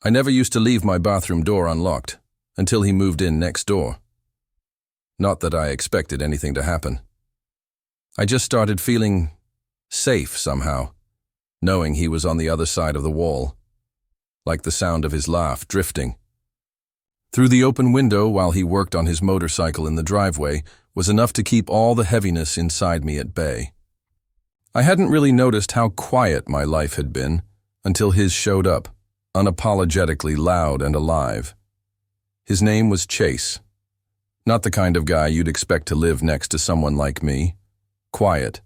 I never used to leave my bathroom door unlocked until he moved in next door. Not that I expected anything to happen. I just started feeling safe somehow, knowing he was on the other side of the wall, like the sound of his laugh drifting. Through the open window while he worked on his motorcycle in the driveway was enough to keep all the heaviness inside me at bay. I hadn't really noticed how quiet my life had been until his showed up, unapologetically loud and alive. His name was Chase. Not the kind of guy you'd expect to live next to someone like me. Quiet,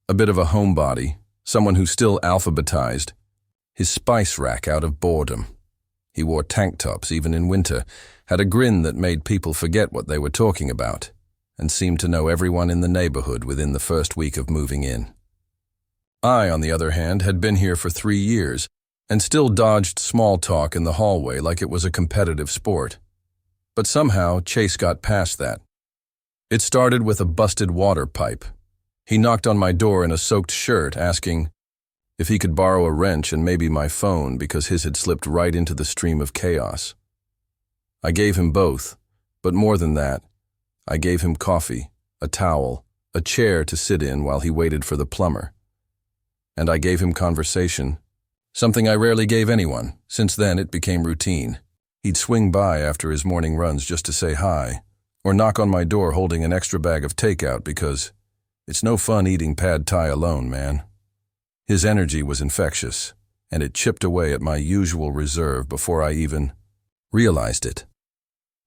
a bit of a homebody, someone who still alphabetized. His spice rack out of boredom. He wore tank tops even in winter, had a grin that made people forget what they were talking about, and seemed to know everyone in the neighborhood within the first week of moving in. I, on the other hand, had been here for 3 years, and still dodged small talk in the hallway like it was a competitive sport. But somehow, Chase got past that. It started with a busted water pipe. He knocked on my door in a soaked shirt, asking if he could borrow a wrench and maybe my phone because his had slipped right into the stream of chaos. I gave him both, but more than that, I gave him coffee, a towel, a chair to sit in while he waited for the plumber. And I gave him conversation, something I rarely gave anyone. Since then, it became routine. He'd swing by after his morning runs just to say hi, or knock on my door holding an extra bag of takeout because it's no fun eating pad thai alone, man. His energy was infectious, and it chipped away at my usual reserve before I even realized it.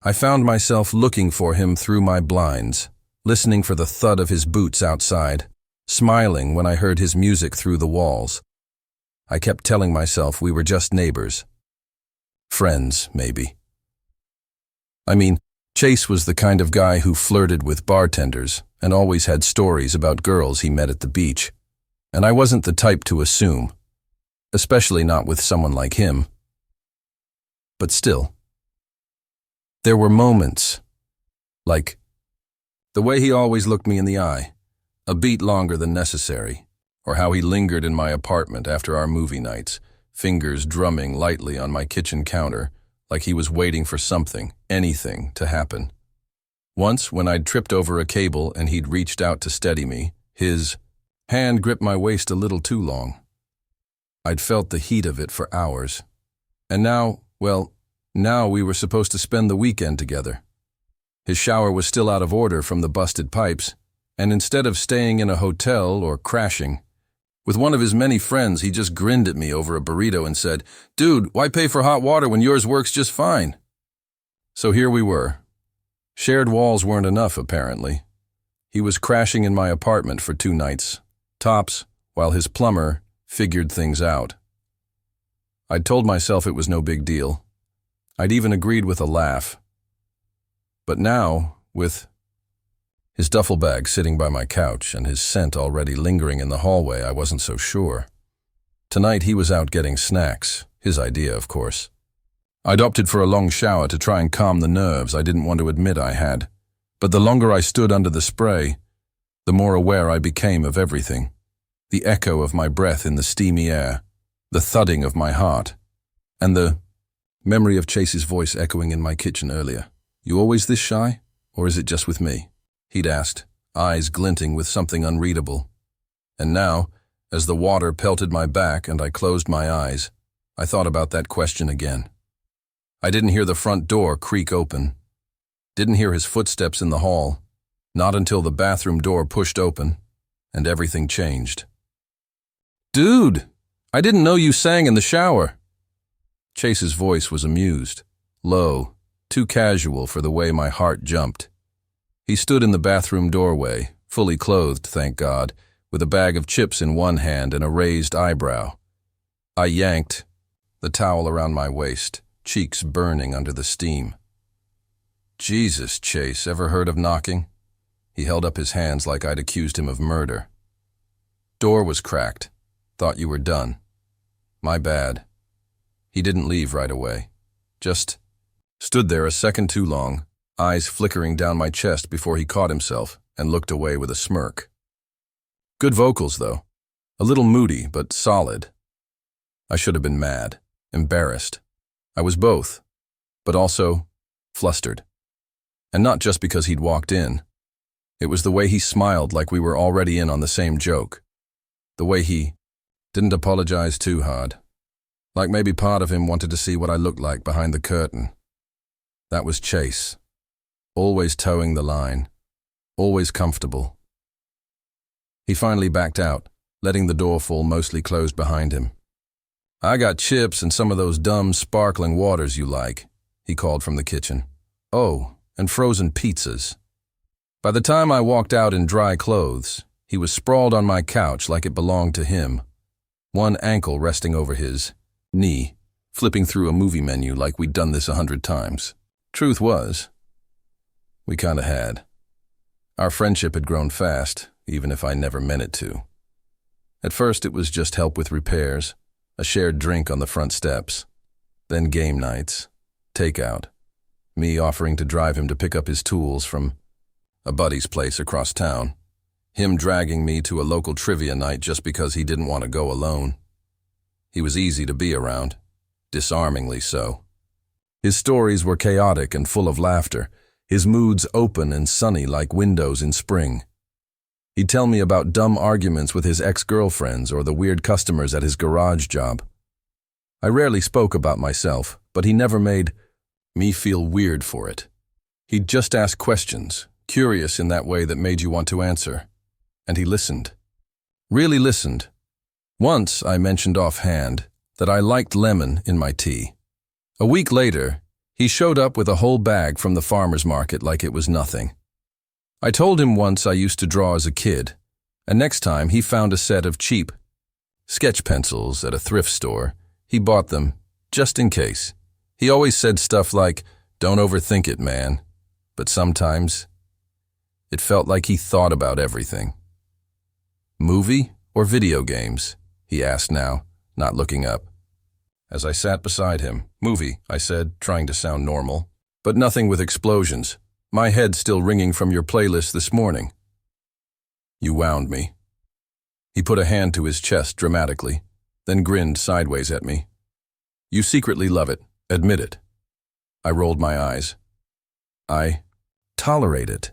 I found myself looking for him through my blinds, listening for the thud of his boots outside, smiling when I heard his music through the walls. I kept telling myself we were just neighbors. Friends, maybe. I mean, Chase was the kind of guy who flirted with bartenders and always had stories about girls he met at the beach. And I wasn't the type to assume, especially not with someone like him. But still, there were moments, like the way he always looked me in the eye, a beat longer than necessary, or how he lingered in my apartment after our movie nights, fingers drumming lightly on my kitchen counter, like he was waiting for something, anything, to happen. Once, when I'd tripped over a cable and he'd reached out to steady me, his hand gripped my waist a little too long. I'd felt the heat of it for hours. And now we were supposed to spend the weekend together. His shower was still out of order from the busted pipes, and instead of staying in a hotel or crashing, with one of his many friends, he just grinned at me over a burrito and said, "Dude, why pay for hot water when yours works just fine?" So here we were. Shared walls weren't enough, apparently. He was crashing in my apartment for 2 nights, tops, while his plumber figured things out. I'd told myself it was no big deal. I'd even agreed with a laugh. But now, with his duffel bag sitting by my couch and his scent already lingering in the hallway, I wasn't so sure. Tonight he was out getting snacks, his idea, of course. I'd opted for a long shower to try and calm the nerves I didn't want to admit I had. But the longer I stood under the spray, the more aware I became of everything. The echo of my breath in the steamy air, the thudding of my heart, and the memory of Chase's voice echoing in my kitchen earlier. "You always this shy, or is it just with me?" he'd asked, eyes glinting with something unreadable. And now, as the water pelted my back and I closed my eyes, I thought about that question again. I didn't hear the front door creak open. Didn't hear his footsteps in the hall. Not until the bathroom door pushed open, and everything changed. "Dude, I didn't know you sang in the shower." Chase's voice was amused, low, too casual for the way my heart jumped. He stood in the bathroom doorway, fully clothed, thank God, with a bag of chips in one hand and a raised eyebrow. I yanked, the towel around my waist, cheeks burning under the steam. "Jesus, Chase, ever heard of knocking?" He held up his hands like I'd accused him of murder. "Door was cracked. Thought you were done. My bad." He didn't leave right away. Just stood there a second too long, eyes flickering down my chest before he caught himself and looked away with a smirk. Good vocals, though. A little moody, but solid. I should have been mad, embarrassed. I was both, but also flustered. And not just because he'd walked in. It was the way he smiled like we were already in on the same joke. The way he didn't apologize too hard. Like maybe part of him wanted to see what I looked like behind the curtain. That was Chase. Always towing the line. Always comfortable. He finally backed out, letting the door fall mostly closed behind him. "I got chips and some of those dumb sparkling waters you like," he called from the kitchen. "Oh, and frozen pizzas." By the time I walked out in dry clothes, he was sprawled on my couch like it belonged to him, one ankle resting over his knee, flipping through a movie menu like we'd done this 100 times. Truth was, we kinda had. Our friendship had grown fast, even if I never meant it to. At first it was just help with repairs, a shared drink on the front steps, then game nights, takeout, me offering to drive him to pick up his tools from a buddy's place across town, him dragging me to a local trivia night just because he didn't want to go alone. He was easy to be around, disarmingly so. His stories were chaotic and full of laughter, his moods open and sunny like windows in spring. He'd tell me about dumb arguments with his ex-girlfriends or the weird customers at his garage job. I rarely spoke about myself, but he never made me feel weird for it. He'd just ask questions, curious in that way that made you want to answer. And he listened. Really listened. Once I mentioned offhand that I liked lemon in my tea. A week later, he showed up with a whole bag from the farmer's market like it was nothing. I told him once I used to draw as a kid, and next time he found a set of cheap sketch pencils at a thrift store. He bought them, just in case. He always said stuff like, "Don't overthink it, man." But sometimes, it felt like he thought about everything. "Movie or video games?" he asked now, not looking up. As I sat beside him, "Movie," I said, trying to sound normal. "But nothing with explosions. My head still ringing from your playlist this morning." "You wound me." He put a hand to his chest dramatically, then grinned sideways at me. "You secretly love it. Admit it." I rolled my eyes. "I tolerate it."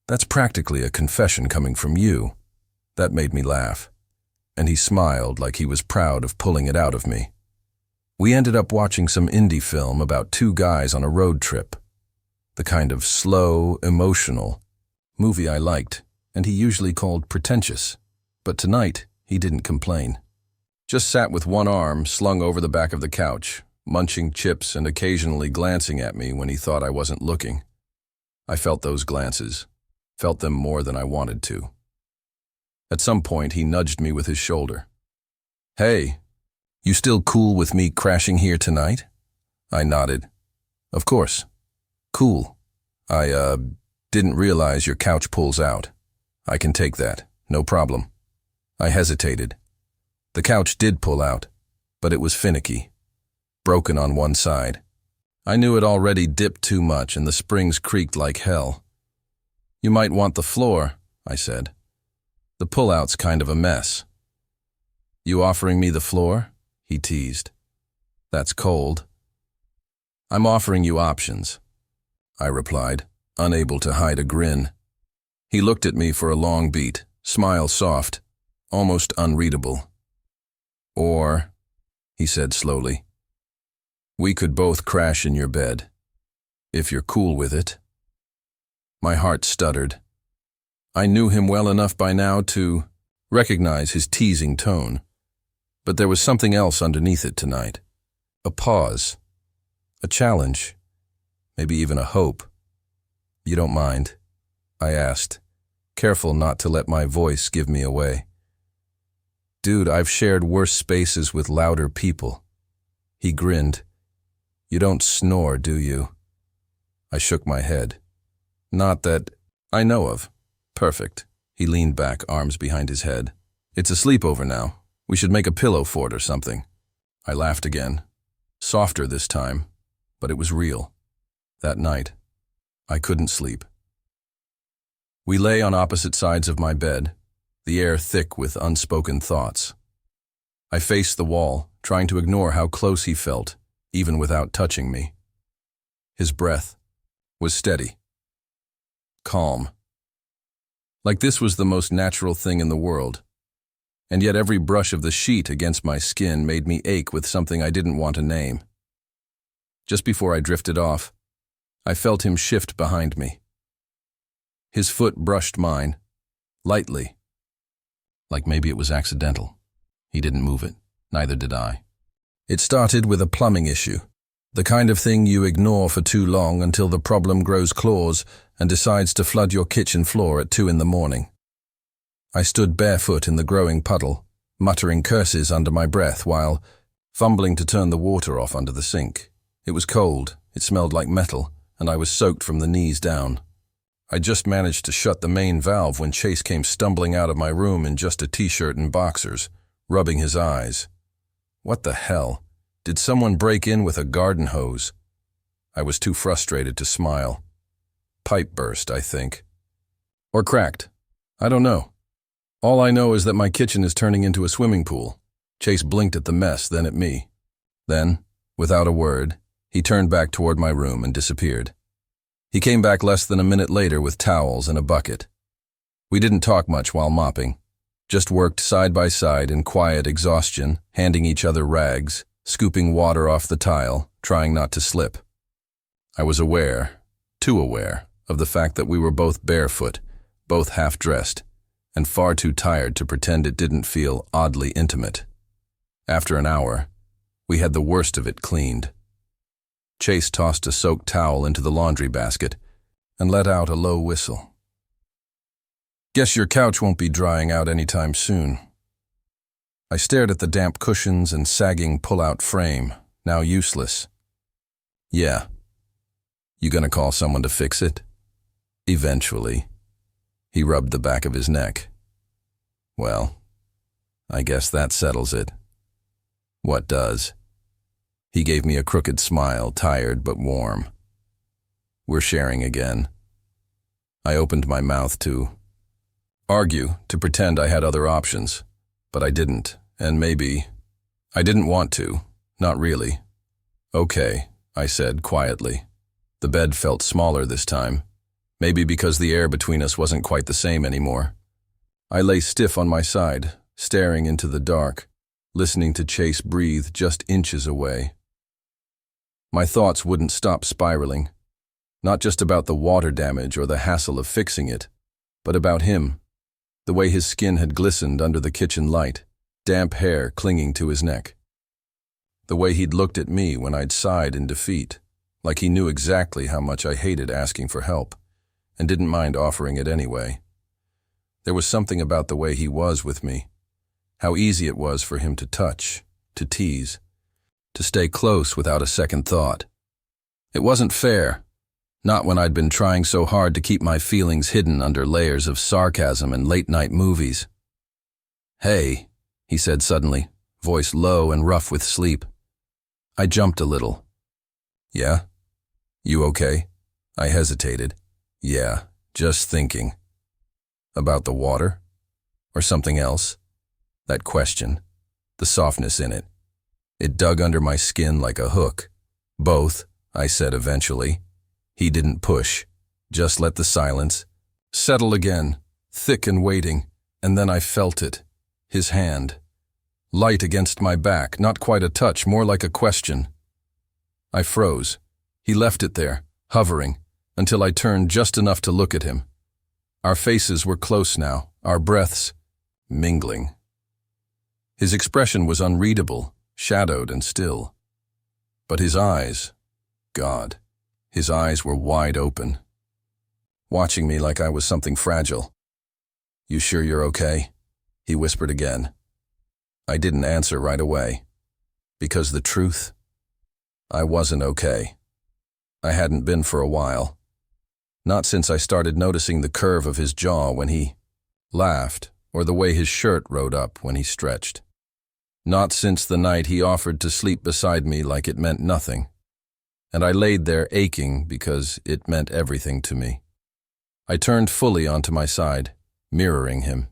That's practically a confession coming from you. That made me laugh, and he smiled like he was proud of pulling it out of me. We ended up watching some indie film about two guys on a road trip. The kind of slow, emotional movie I liked, and he usually called pretentious. But tonight, he didn't complain. Just sat with one arm slung over the back of the couch, munching chips and occasionally glancing at me when he thought I wasn't looking. I felt those glances, felt them more than I wanted to. At some point, he nudged me with his shoulder. "Hey, you still cool with me crashing here tonight?" I nodded. "Of course. Cool. I didn't realize your couch pulls out. I can take that. No problem." I hesitated. The couch did pull out, but it was finicky, broken on one side. I knew it already dipped too much and the springs creaked like hell. "You might want the floor," I said. "The pullout's kind of a mess." "You offering me the floor?" he teased. "That's cold." "I'm offering you options," I replied, unable to hide a grin. He looked at me for a long beat, smile soft, almost unreadable. "Or," he said slowly, "we could both crash in your bed, if you're cool with it." My heart stuttered. I knew him well enough by now to recognize his teasing tone, but there was something else underneath it tonight. A pause, a challenge, maybe even a hope. "You don't mind?" I asked, careful not to let my voice give me away. "Dude, I've shared worse spaces with louder people." He grinned. "You don't snore, do you?" I shook my head. "Not that I know of." "Perfect." He leaned back, arms behind his head. "It's a sleepover now. We should make a pillow fort or something." I laughed again. Softer this time, but it was real. That night, I couldn't sleep. We lay on opposite sides of my bed, the air thick with unspoken thoughts. I faced the wall, trying to ignore how close he felt, even without touching me. His breath was steady, calm, like this was the most natural thing in the world. And yet every brush of the sheet against my skin made me ache with something I didn't want to name. Just before I drifted off, I felt him shift behind me. His foot brushed mine, lightly, like maybe it was accidental. He didn't move it, neither did I. It started with a plumbing issue, the kind of thing you ignore for too long until the problem grows claws and decides to flood your kitchen floor at 2 a.m. I stood barefoot in the growing puddle, muttering curses under my breath while fumbling to turn the water off under the sink. It was cold, it smelled like metal, and I was soaked from the knees down. I just managed to shut the main valve when Chase came stumbling out of my room in just a t-shirt and boxers, rubbing his eyes. What the hell? Did someone break in with a garden hose? I was too frustrated to smile. Pipe burst, I think. Or cracked. I don't know. All I know is that my kitchen is turning into a swimming pool. Chase blinked at the mess, then at me. Then, without a word, he turned back toward my room and disappeared. He came back less than a minute later with towels and a bucket. We didn't talk much while mopping, just worked side by side in quiet exhaustion, handing each other rags, scooping water off the tile, trying not to slip. I was aware, too aware, of the fact that we were both barefoot, both half-dressed, and far too tired to pretend it didn't feel oddly intimate. After an hour, we had the worst of it cleaned. Chase tossed a soaked towel into the laundry basket and let out a low whistle. Guess your couch won't be drying out anytime soon. I stared at the damp cushions and sagging pull-out frame, now useless. Yeah. You gonna call someone to fix it? Eventually. He rubbed the back of his neck. Well, I guess that settles it. What does? He gave me a crooked smile, tired but warm. We're sharing again. I opened my mouth to argue, to pretend I had other options, but I didn't, and maybe I didn't want to, not really. Okay, I said quietly. The bed felt smaller this time, maybe because the air between us wasn't quite the same anymore. I lay stiff on my side, staring into the dark, listening to Chase breathe just inches away. My thoughts wouldn't stop spiraling, not just about the water damage or the hassle of fixing it, but about him, the way his skin had glistened under the kitchen light, damp hair clinging to his neck. The way he'd looked at me when I'd sighed in defeat, like he knew exactly how much I hated asking for help, and didn't mind offering it anyway. There was something about the way he was with me, how easy it was for him to touch, to tease, to stay close without a second thought. It wasn't fair, not when I'd been trying so hard to keep my feelings hidden under layers of sarcasm and late-night movies. Hey, he said suddenly, voice low and rough with sleep. I jumped a little. Yeah? You okay? I hesitated. Yeah, just thinking. About the water? Or something else? That question, the softness in it. It dug under my skin like a hook. Both, I said eventually. He didn't push, just let the silence settle again, thick and waiting, and then I felt it, his hand. Light against my back, not quite a touch, more like a question. I froze. He left it there, hovering, until I turned just enough to look at him. Our faces were close now, our breaths mingling. His expression was unreadable, shadowed and still. But his eyes, God, his eyes were wide open, watching me like I was something fragile. You sure you're okay? He whispered again. I didn't answer right away, because the truth, I wasn't okay. I hadn't been for a while. Not since I started noticing the curve of his jaw when he laughed, or the way his shirt rode up when he stretched. Not since the night he offered to sleep beside me like it meant nothing. And I laid there aching because it meant everything to me. I turned fully onto my side, mirroring him.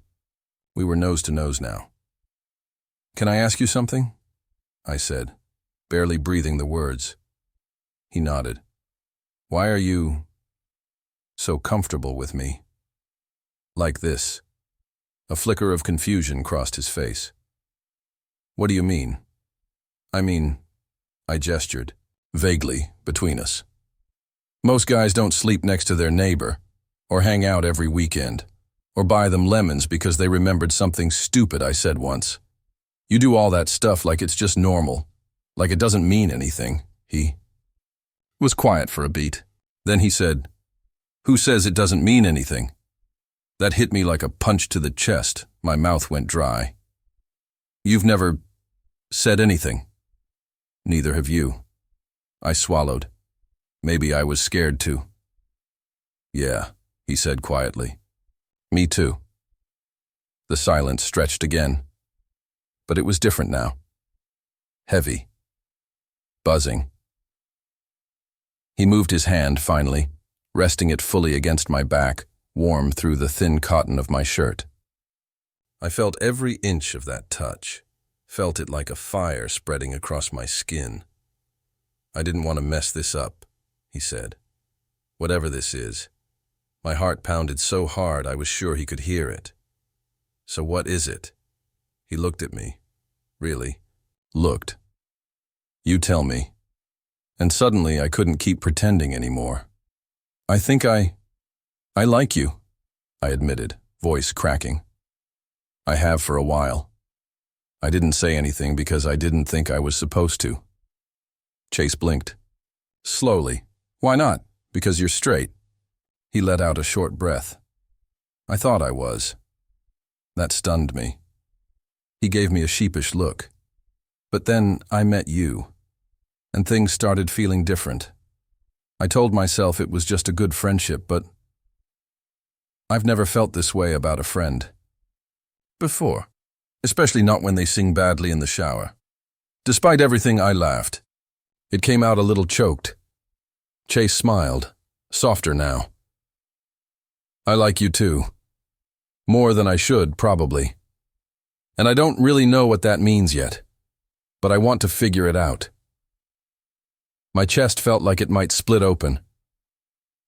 We were nose to nose now. Can I ask you something? I said. barely breathing the words. He nodded. Why are you so comfortable with me? Like this. A flicker of confusion crossed his face. What do you mean? I gestured, vaguely, between us. Most guys don't sleep next to their neighbor, or hang out every weekend, or buy them lemons because they remembered something stupid I said once. You do all that stuff like it's just normal, like it doesn't mean anything. He was quiet for a beat. Then he said, Who says it doesn't mean anything? That hit me like a punch to the chest. My mouth went dry. You've never said anything. Neither have you. I swallowed. Maybe I was scared too. Yeah, he said quietly. Me too. The silence stretched again. But it was different now. Heavy. Buzzing. He moved his hand finally, resting it fully against my back, warm through the thin cotton of my shirt. I felt every inch of that touch, felt it like a fire spreading across my skin. I didn't want to mess this up, he said. Whatever this is. My heart pounded so hard I was sure he could hear it. So what is it? He looked at me. Really. Looked. You tell me. And suddenly I couldn't keep pretending anymore. I think I like you, I admitted, voice cracking. I have for a while. I didn't say anything because I didn't think I was supposed to. Chase blinked. Slowly. Why not? Because you're straight. He let out a short breath. I thought I was. That stunned me. He gave me a sheepish look. But then I met you, and things started feeling different. I told myself it was just a good friendship, but I've never felt this way about a friend before, especially not when they sing badly in the shower. Despite everything, I laughed. It came out a little choked. Chase smiled, softer now. I like you too. More than I should, probably. And I don't really know what that means yet, but I want to figure it out. My chest felt like it might split open.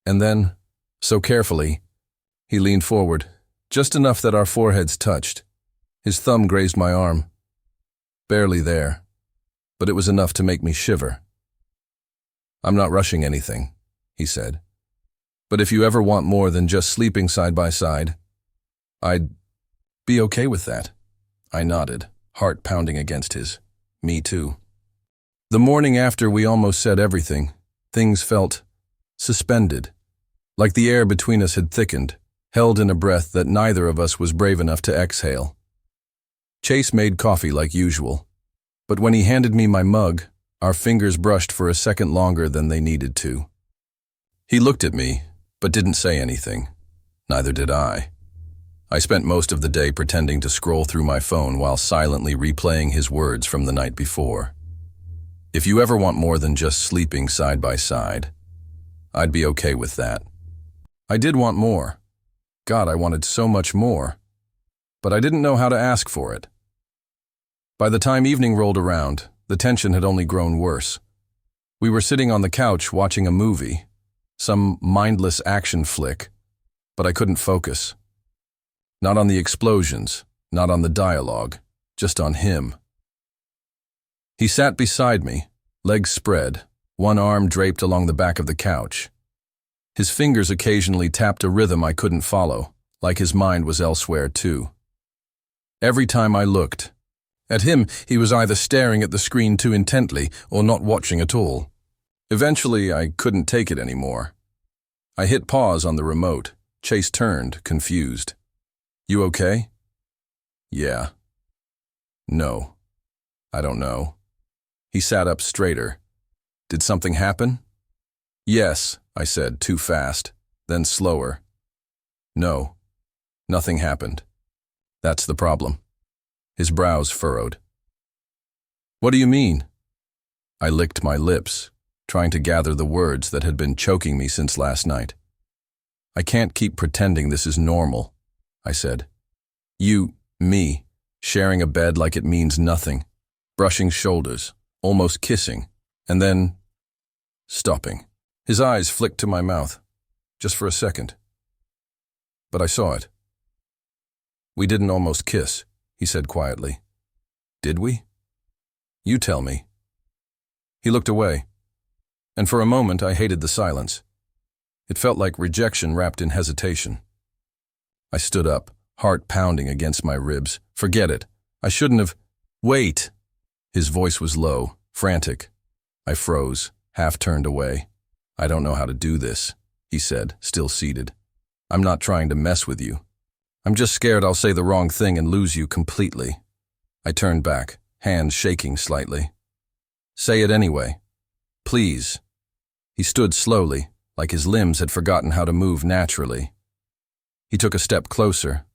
And then, so carefully, he leaned forward, just enough that our foreheads touched. His thumb grazed my arm. Barely there, but it was enough to make me shiver. I'm not rushing anything, he said. But if you ever want more than just sleeping side by side, I'd be okay with that. I nodded, heart pounding against his. Me too. The morning after we almost said everything, things felt suspended, like the air between us had thickened, held in a breath that neither of us was brave enough to exhale. Chase made coffee like usual, but when he handed me my mug, our fingers brushed for a second longer than they needed to. He looked at me, but didn't say anything. Neither did I. I spent most of the day pretending to scroll through my phone while silently replaying his words from the night before. If you ever want more than just sleeping side by side, I'd be okay with that. I did want more. God, I wanted so much more. But I didn't know how to ask for it. By the time evening rolled around, the tension had only grown worse. We were sitting on the couch watching a movie, some mindless action flick, but I couldn't focus. Not on the explosions, not on the dialogue, just on him. He sat beside me, legs spread, one arm draped along the back of the couch. His fingers occasionally tapped a rhythm I couldn't follow, like his mind was elsewhere too. Every time I looked at him, he was either staring at the screen too intently or not watching at all. Eventually, I couldn't take it anymore. I hit pause on the remote. Chase turned, confused. You okay? Yeah. No. I don't know. He sat up straighter. Did something happen? Yes, I said, too fast, then slower. No. Nothing happened. That's the problem. His brows furrowed. What do you mean? I licked my lips, trying to gather the words that had been choking me since last night. I can't keep pretending this is normal, I said. You, me, sharing a bed like it means nothing, brushing shoulders, almost kissing, and then stopping. His eyes flicked to my mouth, just for a second. But I saw it. "We didn't almost kiss," he said quietly. "Did we? You tell me." He looked away, and for a moment I hated the silence. It felt like rejection wrapped in hesitation. I stood up, heart pounding against my ribs. "Forget it. I shouldn't have—" "Wait!" His voice was low, frantic. I froze, half turned away. "I don't know how to do this," he said, still seated. "I'm not trying to mess with you. I'm just scared I'll say the wrong thing and lose you completely." I turned back, hands shaking slightly. "Say it anyway. Please." He stood slowly, like his limbs had forgotten how to move naturally. He took a step closer,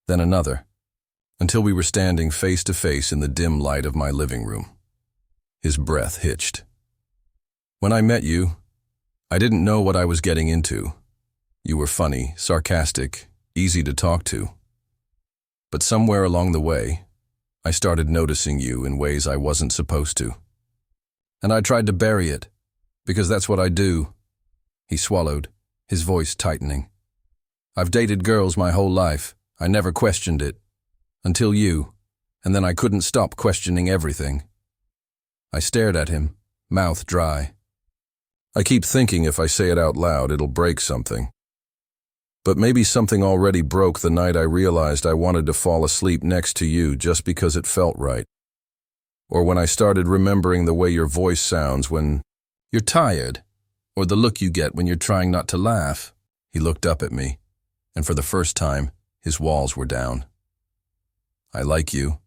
then another, until we were standing face to face in the dim light of my living room. His breath hitched. "When I met you, I didn't know what I was getting into. You were funny, sarcastic, easy to talk to. But somewhere along the way, I started noticing you in ways I wasn't supposed to. And I tried to bury it, because that's what I do." He swallowed, his voice tightening. "I've dated girls my whole life. I never questioned it. Until you, and then I couldn't stop questioning everything." I stared at him, mouth dry. I keep thinking if I say it out loud, it'll break something. But maybe something already broke the night I realized I wanted to fall asleep next to you just because it felt right. Or when I started remembering the way your voice sounds when you're tired, or the look you get when you're trying not to laugh. He looked up at me, and for the first time, his walls were down. "I like you,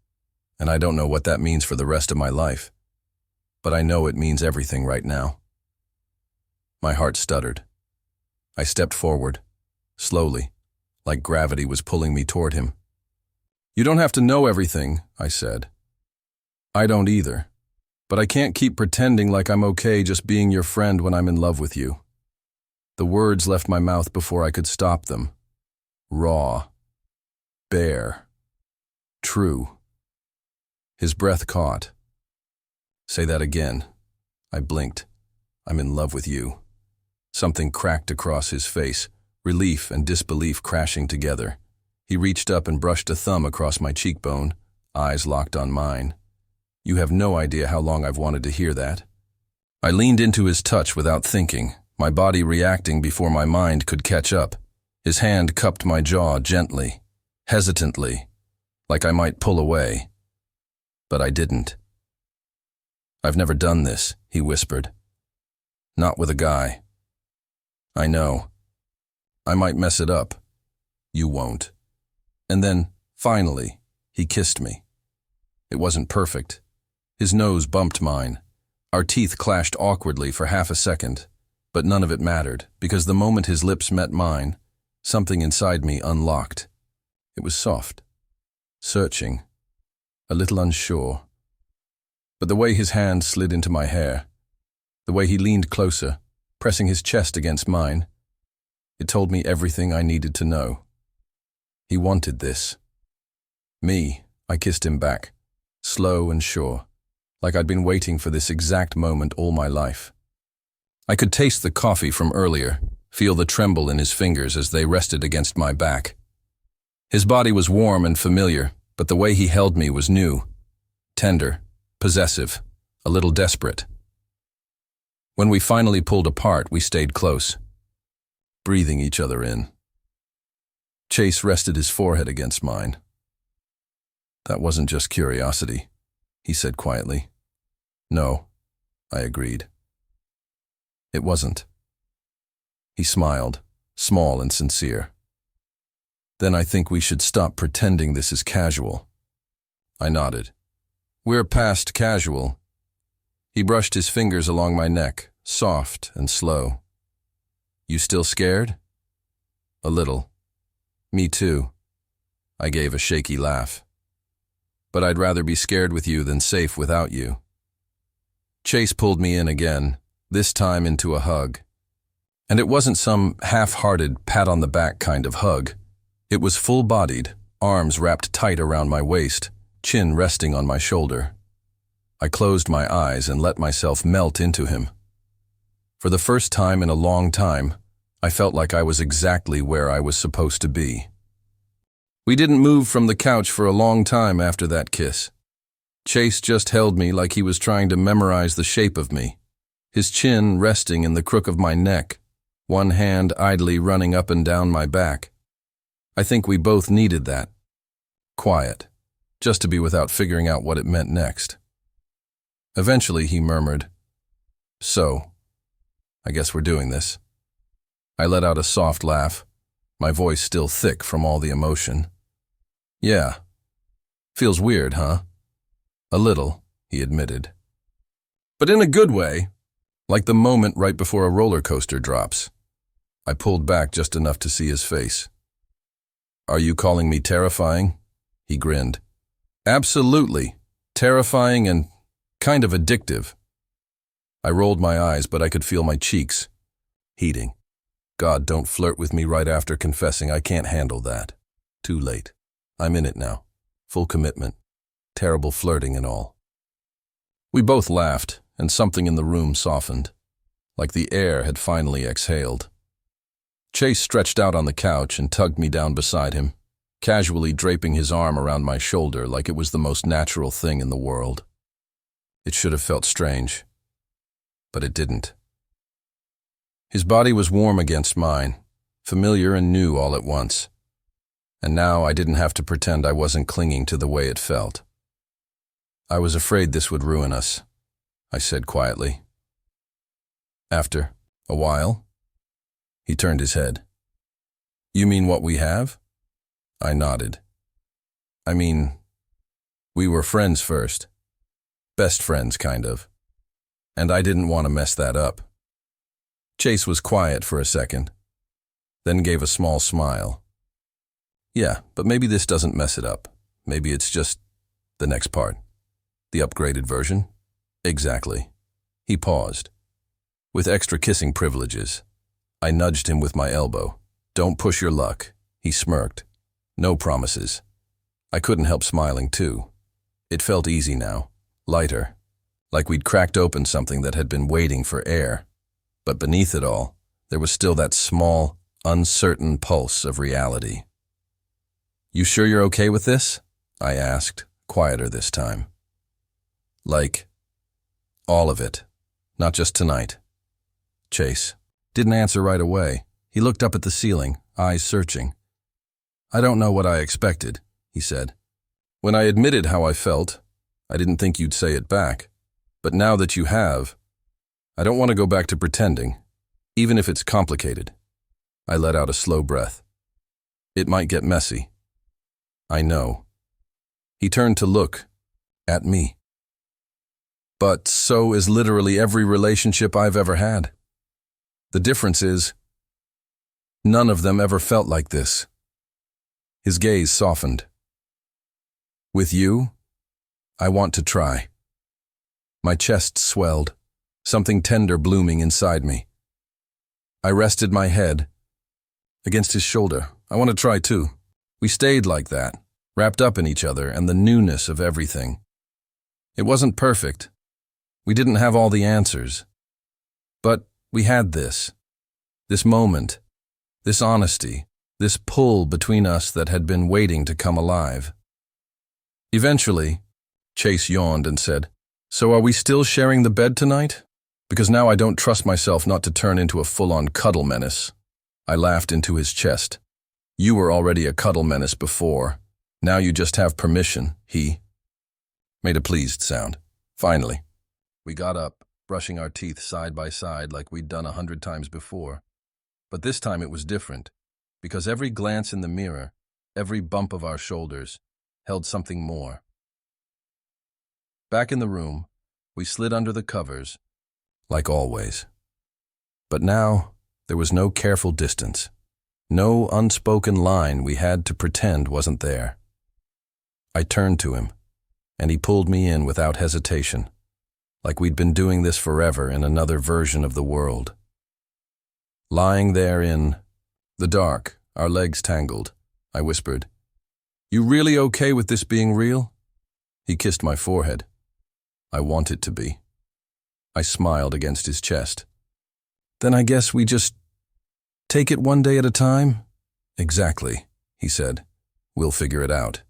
and I don't know what that means for the rest of my life, but I know it means everything right now." My heart stuttered. I stepped forward, slowly, like gravity was pulling me toward him. "You don't have to know everything," I said. "I don't either, but I can't keep pretending like I'm okay just being your friend when I'm in love with you." The words left my mouth before I could stop them. Raw. Bare. True. His breath caught. "Say that again." I blinked. "I'm in love with you." Something cracked across his face, relief and disbelief crashing together. He reached up and brushed a thumb across my cheekbone, eyes locked on mine. "You have no idea how long I've wanted to hear that." I leaned into his touch without thinking, my body reacting before my mind could catch up. His hand cupped my jaw gently, hesitantly, like I might pull away. But I didn't. "I've never done this," he whispered. "Not with a guy. I know. I might mess it up. You won't." And then, finally, he kissed me. It wasn't perfect. His nose bumped mine. Our teeth clashed awkwardly for half a second, but none of it mattered, because the moment his lips met mine, something inside me unlocked. It was soft, searching, a little unsure. But the way his hand slid into my hair, the way he leaned closer, pressing his chest against mine, it told me everything I needed to know. He wanted this. Me, I kissed him back, slow and sure, like I'd been waiting for this exact moment all my life. I could taste the coffee from earlier, feel the tremble in his fingers as they rested against my back. His body was warm and familiar, but the way he held me was new, tender, possessive, a little desperate. When we finally pulled apart, we stayed close, breathing each other in. Chase rested his forehead against mine. "That wasn't just curiosity," he said quietly. "No," I agreed. "It wasn't." He smiled, small and sincere. "Then I think we should stop pretending this is casual." I nodded. "We're past casual." He brushed his fingers along my neck, soft and slow. "You still scared?" "A little." "Me too." I gave a shaky laugh. "But I'd rather be scared with you than safe without you." Chase pulled me in again, this time into a hug. And it wasn't some half-hearted, pat-on-the-back kind of hug. It was full-bodied, arms wrapped tight around my waist, chin resting on my shoulder. I closed my eyes and let myself melt into him. For the first time in a long time, I felt like I was exactly where I was supposed to be. We didn't move from the couch for a long time after that kiss. Chase just held me like he was trying to memorize the shape of me, his chin resting in the crook of my neck, one hand idly running up and down my back. I think we both needed that. Quiet, just to be without figuring out what it meant next. Eventually he murmured, "So, I guess we're doing this." I let out a soft laugh, my voice still thick from all the emotion. "Yeah. Feels weird, huh?" "A little," he admitted. "But in a good way, like the moment right before a roller coaster drops." I pulled back just enough to see his face. "Are you calling me terrifying?" He grinned. "Absolutely. Terrifying and kind of addictive." I rolled my eyes, but I could feel my cheeks heating. God, don't flirt with me right after confessing. I can't handle that. Too late. I'm in it now. Full commitment. Terrible flirting and all. We both laughed, and something in the room softened, like the air had finally exhaled. Chase stretched out on the couch and tugged me down beside him, casually draping his arm around my shoulder like it was the most natural thing in the world. It should have felt strange, but it didn't. His body was warm against mine, familiar and new all at once. And now I didn't have to pretend I wasn't clinging to the way it felt. "I was afraid this would ruin us," I said quietly. "After a while?" He turned his head. "You mean what we have?" I nodded. "I mean, we were friends first. Best friends, kind of. And I didn't want to mess that up." Chase was quiet for a second, then gave a small smile. "Yeah, but maybe this doesn't mess it up. Maybe it's just the next part. The upgraded version?" "Exactly." He paused. "With extra kissing privileges." I nudged him with my elbow. "Don't push your luck." He smirked. "No promises." I couldn't help smiling too. It felt easy now, lighter, like we'd cracked open something that had been waiting for air. But beneath it all, there was still that small, uncertain pulse of reality. "You sure you're okay with this?" I asked, quieter this time. "Like, all of it, not just tonight." Chase didn't answer right away. He looked up at the ceiling, eyes searching. "I don't know what I expected," he said. "When I admitted how I felt, I didn't think you'd say it back. But now that you have, I don't want to go back to pretending, even if it's complicated." I let out a slow breath. "It might get messy." "I know." He turned to look at me. "But so is literally every relationship I've ever had. The difference is, none of them ever felt like this." His gaze softened. "With you, I want to try." My chest swelled, something tender blooming inside me. I rested my head against his shoulder. "I want to try too." We stayed like that, wrapped up in each other and the newness of everything. It wasn't perfect. We didn't have all the answers. But we had this moment, this honesty, this pull between us that had been waiting to come alive. Eventually, Chase yawned and said, "So are we still sharing the bed tonight? Because now I don't trust myself not to turn into a full-on cuddle menace." I laughed into his chest. "You were already a cuddle menace before. Now you just have permission." He made a pleased sound. Finally, we got up, brushing our teeth side by side like we'd done 100 times before. But this time it was different, because every glance in the mirror, every bump of our shoulders, held something more. Back in the room, we slid under the covers, like always. But now, there was no careful distance, no unspoken line we had to pretend wasn't there. I turned to him, and he pulled me in without hesitation, like we'd been doing this forever in another version of the world. Lying there in the dark, our legs tangled, I whispered, "You really okay with this being real?" He kissed my forehead. I want it to be. I smiled against his chest. Then I guess we just take it one day at a time? Exactly, he said. We'll figure it out.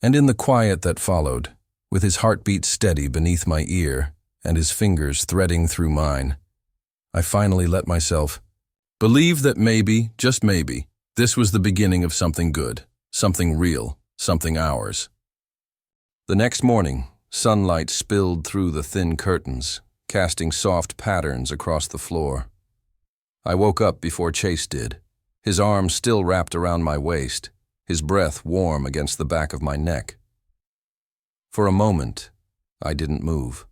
And in the quiet that followed, with his heartbeat steady beneath my ear and his fingers threading through mine, I finally let myself believe that maybe, just maybe, this was the beginning of something good, something real, something ours. The next morning, sunlight spilled through the thin curtains, casting soft patterns across the floor. I woke up before Chase did, his arms still wrapped around my waist, his breath warm against the back of my neck. For a moment, I didn't move.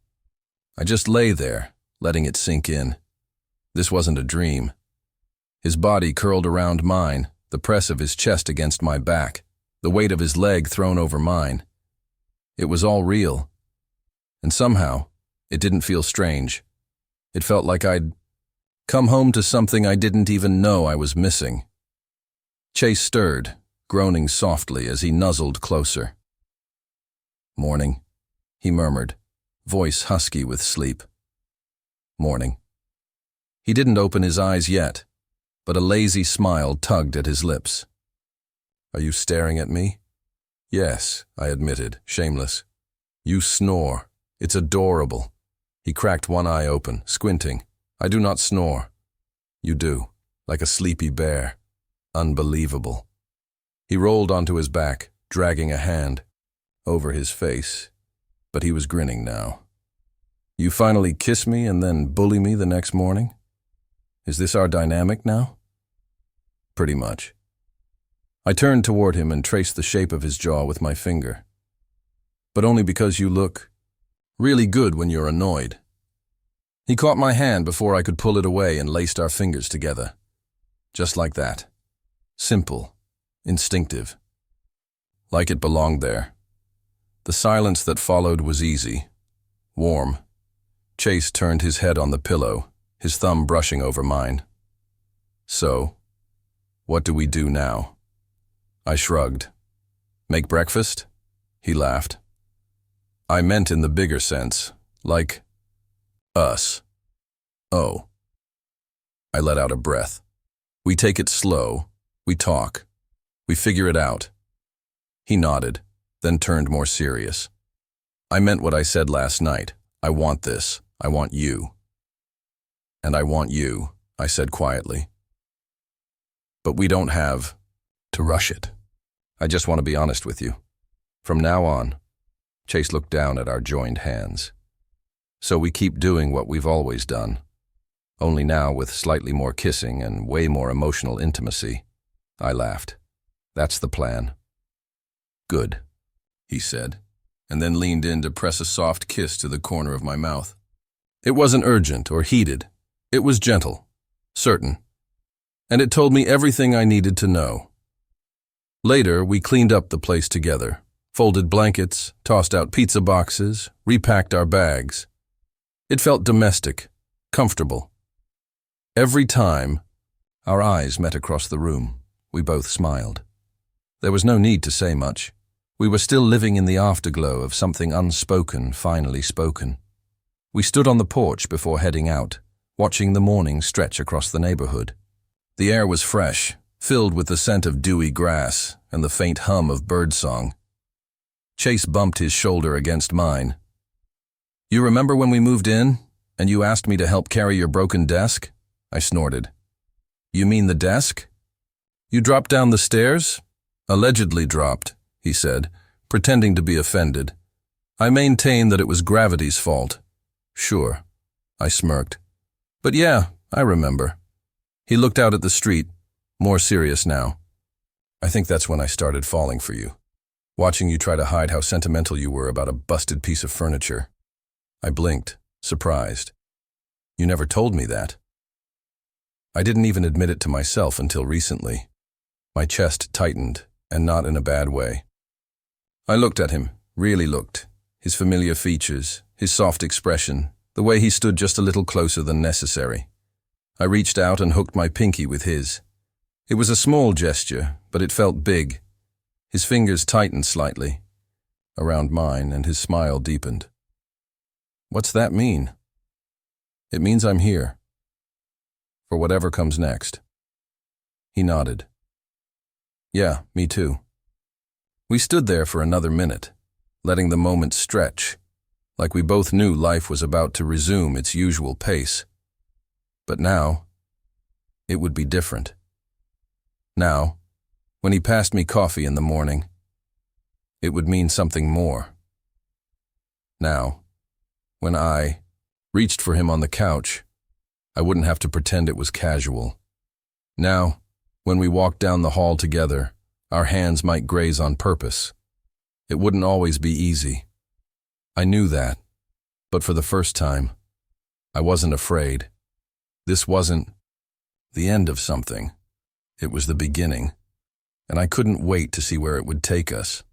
I just lay there, letting it sink in. This wasn't a dream. His body curled around mine, the press of his chest against my back, the weight of his leg thrown over mine. It was all real. And somehow, it didn't feel strange. It felt like I'd come home to something I didn't even know I was missing. Chase stirred, groaning softly as he nuzzled closer. "Morning," he murmured, voice husky with sleep. "Morning." He didn't open his eyes yet, but a lazy smile tugged at his lips. "Are you staring at me?" "Yes," I admitted, shameless. "You snore. It's adorable." He cracked one eye open, squinting. "I do not snore." "You do, like a sleepy bear. Unbelievable." He rolled onto his back, dragging a hand over his face, but he was grinning now. "You finally kiss me and then bully me the next morning? Is this our dynamic now?" "Pretty much." I turned toward him and traced the shape of his jaw with my finger. "But only because you look really good when you're annoyed." He caught my hand before I could pull it away and laced our fingers together. Just like that. Simple. Instinctive. Like it belonged there. The silence that followed was easy. Warm. Chase turned his head on the pillow, his thumb brushing over mine. "So, what do we do now?" I shrugged. "Make breakfast?" He laughed. "I meant in the bigger sense, like us." "Oh." I let out a breath. "We take it slow. We talk. We figure it out." He nodded, then turned more serious. "I meant what I said last night. I want this. I want you." "And I want you," I said quietly. "But we don't have to rush it. I just want to be honest with you. From now on," Chase looked down at our joined hands. "So we keep doing what we've always done, only now with slightly more kissing and way more emotional intimacy." I laughed. "That's the plan." "Good," he said, and then leaned in to press a soft kiss to the corner of my mouth. It wasn't urgent or heated. It was gentle, certain, and it told me everything I needed to know. Later, we cleaned up the place together, folded blankets, tossed out pizza boxes, repacked our bags. It felt domestic, comfortable. Every time, our eyes met across the room, we both smiled. There was no need to say much. We were still living in the afterglow of something unspoken finally spoken. We stood on the porch before heading out, watching the morning stretch across the neighborhood. The air was fresh, filled with the scent of dewy grass and the faint hum of birdsong. Chase bumped his shoulder against mine. "You remember when we moved in, and you asked me to help carry your broken desk?" I snorted. "You mean the desk? You dropped down the stairs?" "Allegedly dropped," he said, pretending to be offended. "I maintain that it was gravity's fault." "Sure," I smirked. "But yeah, I remember." He looked out at the street, more serious now. "I think that's when I started falling for you, watching you try to hide how sentimental you were about a busted piece of furniture." I blinked, surprised. "You never told me that." I didn't even admit it to myself until recently. My chest tightened, and not in a bad way. I looked at him, really looked, his familiar features, his soft expression, the way he stood just a little closer than necessary. I reached out and hooked my pinky with his. It was a small gesture, but it felt big. His fingers tightened slightly around mine, and his smile deepened. What's that mean? It means I'm here. For whatever comes next. He nodded. Yeah, me too. We stood there for another minute, letting the moment stretch, like we both knew life was about to resume its usual pace. But now, it would be different. Now, when he passed me coffee in the morning, it would mean something more. Now, when I reached for him on the couch, I wouldn't have to pretend it was casual. Now, when we walked down the hall together, our hands might graze on purpose. It wouldn't always be easy. I knew that, but for the first time, I wasn't afraid. This wasn't the end of something. It was the beginning, and I couldn't wait to see where it would take us.